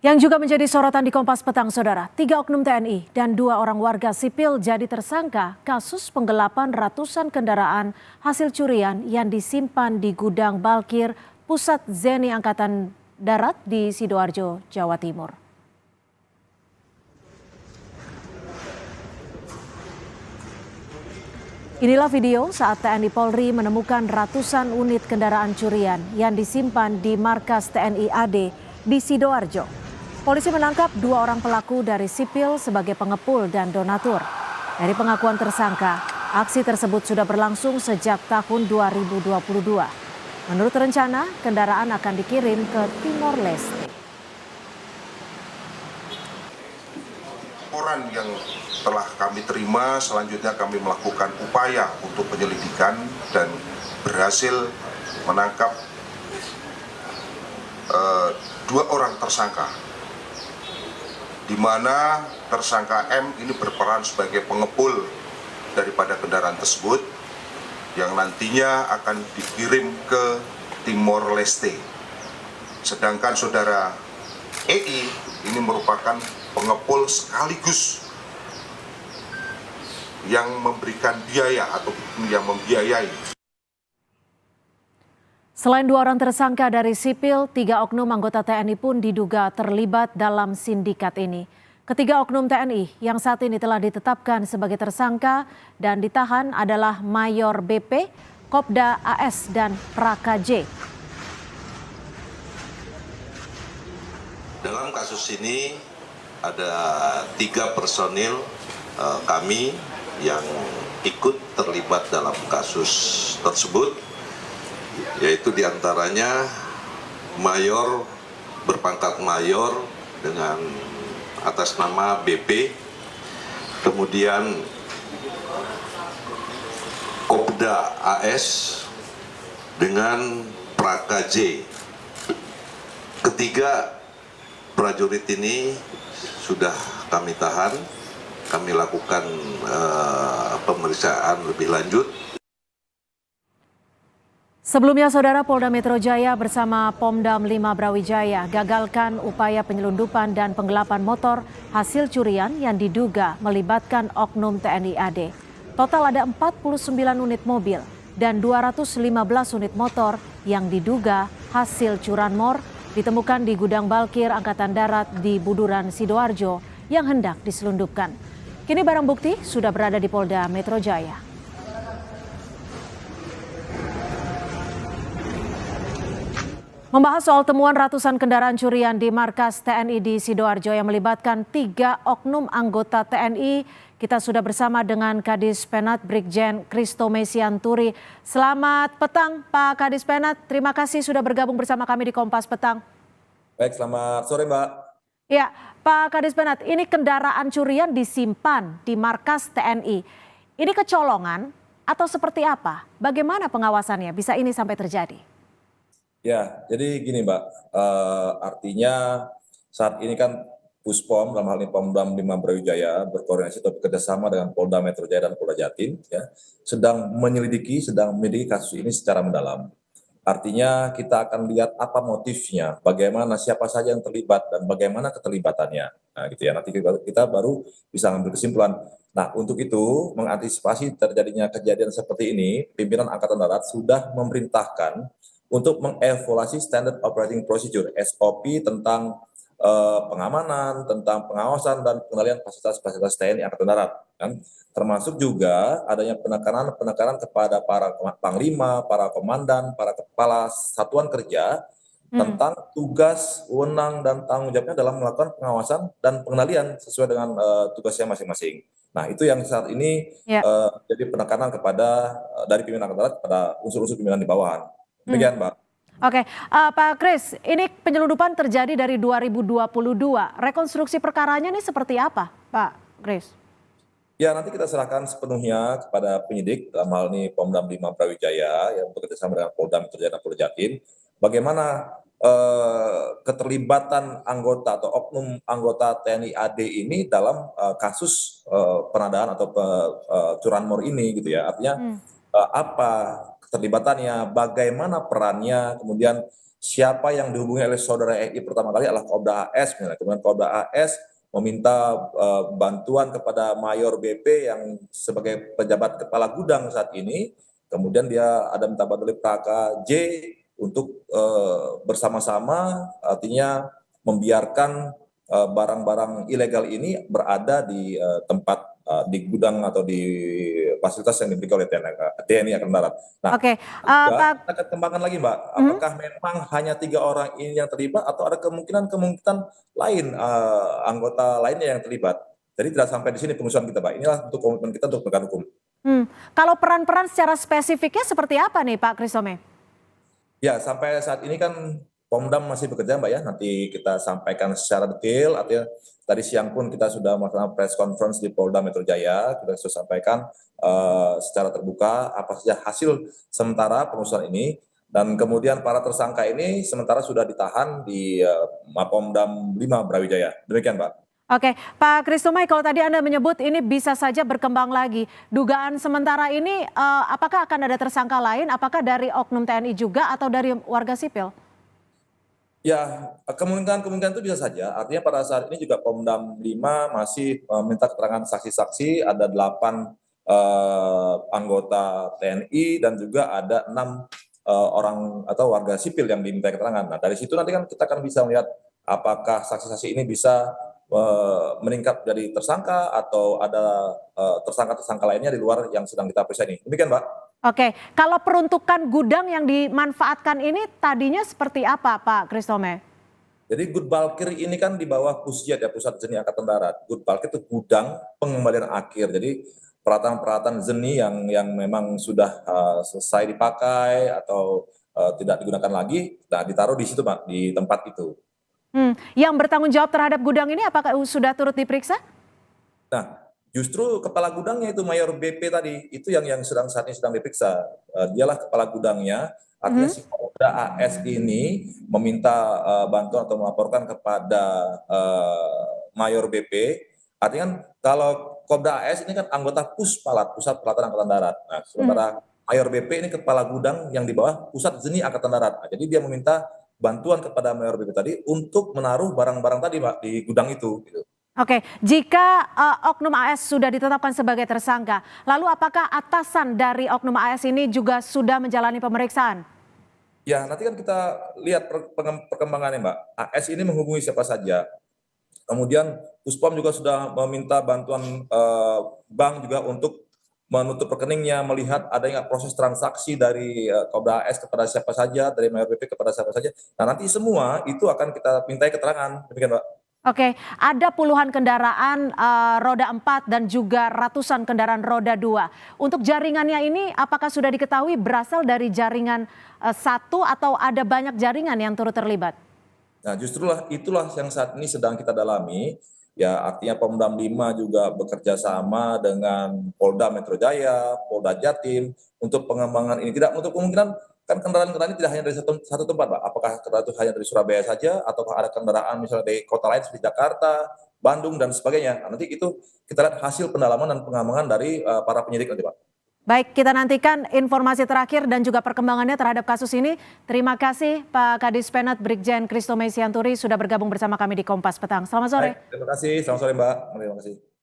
Yang juga menjadi sorotan di Kompas Petang, Saudara, 3 oknum TNI dan 2 orang warga sipil jadi tersangka kasus penggelapan ratusan kendaraan hasil curian yang disimpan di gudang Balkir Pusat Zeni Angkatan Darat di Sidoarjo, Jawa Timur. Inilah video saat TNI Polri menemukan ratusan unit kendaraan curian yang disimpan di markas TNI AD di Sidoarjo. Polisi menangkap 2 orang pelaku dari sipil sebagai pengepul dan donatur. Dari pengakuan tersangka, aksi tersebut sudah berlangsung sejak tahun 2022. Menurut rencana, kendaraan akan dikirim ke Timor Leste. Laporan yang telah kami terima, selanjutnya kami melakukan upaya untuk penyelidikan dan berhasil menangkap 2 orang tersangka, di mana tersangka M ini berperan sebagai pengepul daripada kendaraan tersebut yang nantinya akan dikirim ke Timor Leste. Sedangkan saudara EI ini merupakan pengepul sekaligus yang memberikan biaya atau yang membiayai. Selain 2 orang tersangka dari sipil, 3 oknum anggota TNI pun diduga terlibat dalam sindikat ini. Ketiga oknum TNI yang saat ini telah ditetapkan sebagai tersangka dan ditahan adalah Mayor BP, Kopda AS, dan Praka J. Dalam kasus ini ada 3 personil kami yang ikut terlibat dalam kasus tersebut, yaitu diantaranya Mayor berpangkat Mayor dengan atas nama BP, kemudian Kopda AS dengan Praka J. Ketiga prajurit ini sudah kami tahan, kami lakukan pemeriksaan lebih lanjut. Sebelumnya, Saudara, Polda Metro Jaya bersama Pomdam 5 Brawijaya gagalkan upaya penyelundupan dan penggelapan motor hasil curian yang diduga melibatkan oknum TNI AD. Total ada 49 unit mobil dan 215 unit motor yang diduga hasil curanmor ditemukan di gudang Balkir Angkatan Darat di Buduran, Sidoarjo yang hendak diselundupkan. Kini barang bukti sudah berada di Polda Metro Jaya. Membahas soal temuan ratusan kendaraan curian di markas TNI di Sidoarjo yang melibatkan 3 oknum anggota TNI, kita sudah bersama dengan Kadis Penat Brigjen Kristo Mesianturi. Selamat petang Pak Kadis Penat, terima kasih sudah bergabung bersama kami di Kompas Petang. Baik, selamat sore Mbak. Ya, Pak Kadis Penat, ini kendaraan curian disimpan di markas TNI. Ini kecolongan atau seperti apa? Bagaimana pengawasannya bisa ini sampai terjadi? Ya, jadi gini Mbak, artinya saat ini kan Puspom, dalam hal ini Pomdam 5 Brawijaya, berkoordinasi atau bekerjasama dengan Polda Metro Jaya dan Polda Jatim, ya, sedang menyelidiki kasus ini secara mendalam. Artinya kita akan lihat apa motifnya, bagaimana, siapa saja yang terlibat, dan bagaimana keterlibatannya. Nah gitu ya, nanti kita baru bisa mengambil kesimpulan. Nah untuk itu, mengantisipasi terjadinya kejadian seperti ini, pimpinan Angkatan Darat sudah memerintahkan untuk mengevaluasi Standard Operating Procedure (SOP) tentang pengamanan, tentang pengawasan dan pengendalian fasilitas TNI Angkatan Darat, kan? Termasuk juga adanya penekanan kepada para panglima, para komandan, para kepala satuan kerja tentang tugas, wewenang, dan tanggung jawabnya dalam melakukan pengawasan dan pengendalian sesuai dengan tugasnya masing-masing. Nah itu yang saat ini jadi penekanan kepada dari pimpinan Angkatan Darat kepada unsur-unsur pimpinan di bawahan. Demikian, Mbak. Oke, Pak Kris, ini penyelundupan terjadi dari 2022. Rekonstruksi perkaranya ini seperti apa, Pak Kris? Ya, nanti kita serahkan sepenuhnya kepada penyidik, dalam hal ini Pomdam 5 Brawijaya yang bekerjasama dengan Polda Metro Jaya dan Polda Jatim. Bagaimana keterlibatan anggota atau oknum anggota TNI AD ini dalam kasus penadaan atau curanmor ini, gitu ya. Artinya apa keterlibatannya, bagaimana perannya, kemudian siapa yang dihubungi oleh saudara EI pertama kali adalah Kopda AS, misalnya. Kemudian Kopda AS meminta bantuan kepada Mayor BP yang sebagai pejabat kepala gudang saat ini. Kemudian dia ada minta bantuan dari Praka J untuk bersama-sama, artinya membiarkan barang-barang ilegal ini berada di tempat di gudang atau di fasilitas yang dimiliki oleh TNI Angkatan Darat. Nah, Oke, kita akan kembangkan lagi, Mbak. Apakah memang hanya 3 orang ini yang terlibat atau ada kemungkinan lain anggota lainnya yang terlibat? Jadi tidak sampai di sini pengusuran kita, Pak. Inilah untuk komitmen kita untuk penegakan hukum. Kalau peran-peran secara spesifiknya seperti apa nih Pak Christome? Ya, sampai saat ini kan Pomdam masih bekerja, Mbak ya. Nanti kita sampaikan secara detail. Artinya tadi siang pun kita sudah melakukan press conference di Polda Metro Jaya. Kita sudah sampaikan secara terbuka apa saja hasil sementara pengusuran ini. Dan kemudian para tersangka ini sementara sudah ditahan di Mapolda 5 Brawijaya. Demikian, Mbak. Oke, Pak Christome, kalau tadi Anda menyebut ini bisa saja berkembang lagi. Dugaan sementara ini apakah akan ada tersangka lain? Apakah dari oknum TNI juga atau dari warga sipil? Ya, kemungkinan itu bisa saja. Artinya pada saat ini juga Pomdam 5 masih minta keterangan saksi-saksi, ada 8 anggota TNI dan juga ada 6 orang atau warga sipil yang diminta keterangan. Nah, dari situ nanti kan kita akan bisa melihat apakah saksi-saksi ini bisa meningkat dari tersangka atau ada tersangka-tersangka lainnya di luar yang sedang kita periksa ini. Demikian, Mbak. Oke, kalau peruntukan gudang yang dimanfaatkan ini tadinya seperti apa Pak Christome? Jadi Good Balkir ini kan di bawah Pusjat ya, Pusat Zeni Angkatan Darat. Good Balkir itu gudang pengembalian akhir. Jadi peralatan-peralatan zeni yang memang sudah selesai dipakai atau tidak digunakan lagi, nah ditaruh di situ, Pak, di tempat itu. Yang bertanggung jawab terhadap gudang ini apakah sudah turut diperiksa? Nah, justru kepala gudangnya itu Mayor BP tadi, itu yang saat ini sedang diperiksa. Dialah kepala gudangnya, artinya si Kopda AS ini meminta bantuan atau melaporkan kepada Mayor BP. Artinya kan kalau Kopda AS ini kan anggota Puspalat, Pusat Pelatihan Angkatan Darat. Nah, sementara Mayor BP ini kepala gudang yang di bawah Pusat Zeni Angkatan Darat. Nah, jadi dia meminta bantuan kepada Mayor BP tadi untuk menaruh barang-barang tadi, Pak, di gudang itu. Gitu. Oke, jika oknum AS sudah ditetapkan sebagai tersangka, lalu apakah atasan dari oknum AS ini juga sudah menjalani pemeriksaan? Ya, nanti kan kita lihat perkembangannya, Mbak. AS ini menghubungi siapa saja. Kemudian Puspom juga sudah meminta bantuan bank juga untuk menutup rekeningnya, melihat adanya proses transaksi dari Kopda AS kepada siapa saja, dari Mayor BP kepada siapa saja. Nah, nanti semua itu akan kita mintai keterangan. Demikian, Mbak. Oke, ada puluhan kendaraan roda 4 dan juga ratusan kendaraan roda 2. Untuk jaringannya ini apakah sudah diketahui berasal dari jaringan satu atau ada banyak jaringan yang turut terlibat? Nah, itulah yang saat ini sedang kita dalami. Ya, artinya Pomdam 5 juga bekerja sama dengan Polda Metro Jaya, Polda Jatim untuk pengembangan ini. Tidak menutup kemungkinan kan kendaraan-kendaraan ini tidak hanya dari satu tempat, Pak. Apakah kendaraan itu hanya dari Surabaya saja atau ada kendaraan misalnya dari kota lain seperti Jakarta, Bandung dan sebagainya. Nah, nanti itu kita lihat hasil pendalaman dan pengembangan dari para penyidik nanti, Pak. Baik, kita nantikan informasi terakhir dan juga perkembangannya terhadap kasus ini. Terima kasih Pak Kadis Penat Brigjen Christome Sianturi sudah bergabung bersama kami di Kompas Petang. Selamat sore. Baik, terima kasih. Selamat sore, Mbak. Terima kasih.